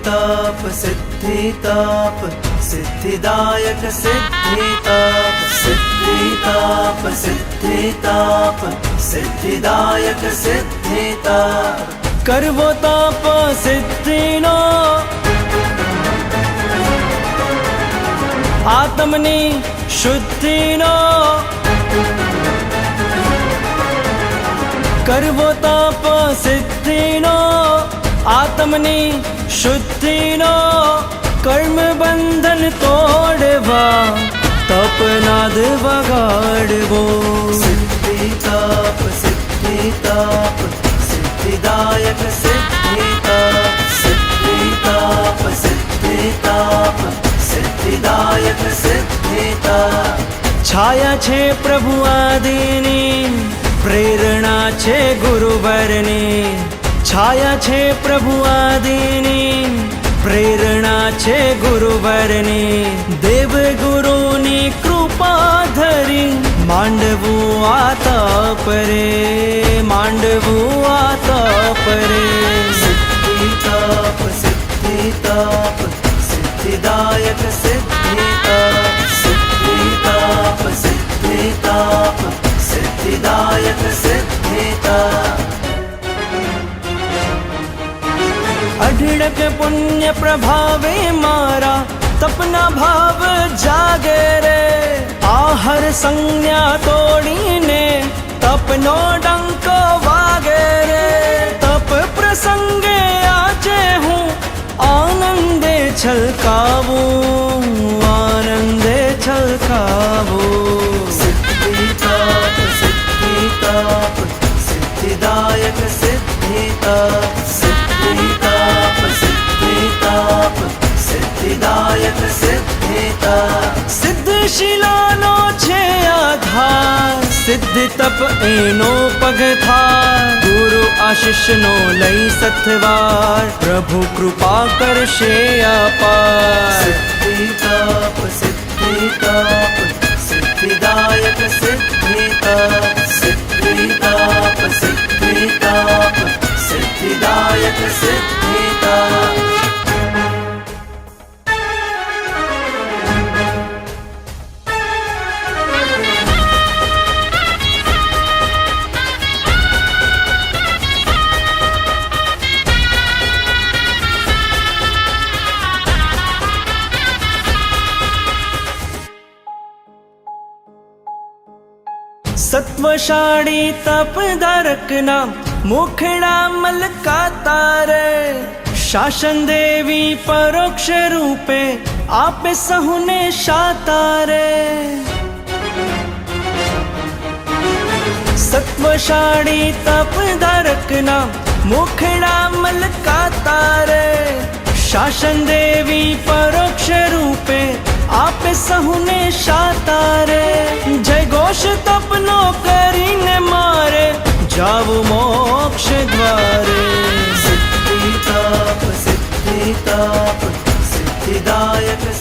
ताप सिद्धि ताप सिद्धिदायक सिद्धि ताप सिद्धि ताप सिद्धि ताप सिद्धिदायक सिद्धि ताप करवो ताप सिद्धिनो आत्मनी शुद्धिनो करवो ताप सिद्धिनो आत्मनी शुद्धिनो कर्म बंधन तोड़वा तपनाद वगाड़वो सिद्धि ताप सिद्धिदायक सिद्धि ताप सिद्धि ताप सिद्धिदायक सिद्धि ताप छाया छे प्रभु आदिनी प्रेरणा छे गुरुवरनी छाया छे प्रभु आदिनी प्रेरणा छे गुरुवरनी देव गुरुनी कृपा धरी मांडवू आ ताप रे मांडवू आ ताप रे सिद्धि ताप सिद्धिदायक सिद्धि ताप सिद्धि ताप सिद्धिदायक सिद्धि ताप अढळक पुण्य प्रभावे मारा तपना भाव जागे रे आहर संज्ञा तोड़ीने तपनो डंको वागे रे तप प्रसंगे आजे हूँ आनंदे छलकावू आनंदे छलकावू सिद्धि ताप सिद्धिदायक सिद्धि ताप सिद्धि ताप सिद्धिदायक सिद्धि ताप सिद्धशिलानो छे आधार सिद्धि तप एनो पगथार गुरु आशीष नो लई सथवार प्रभु कृपा करशे अपार सिद्धि ताप सिद्धिदायक सिद्धि ताप सिद्धि ताप सिद्धिदायक सिद्धि ताप सत्वशाળી તપધારક ના મુખડા મલકાતા રે શાસન દેવી પરોક્ષ રૂપે આપે સહુને શાતા રે સત્વશાળી તપધારક ના મુખડા મલકાતા રે શાસન દેવી પરોક્ષ રૂપે आपे सहुने शाता रे जय घोष तपनो करीने मारे जावु मोक्ष द्वारे सिद्धि ताप सिद्धिदायक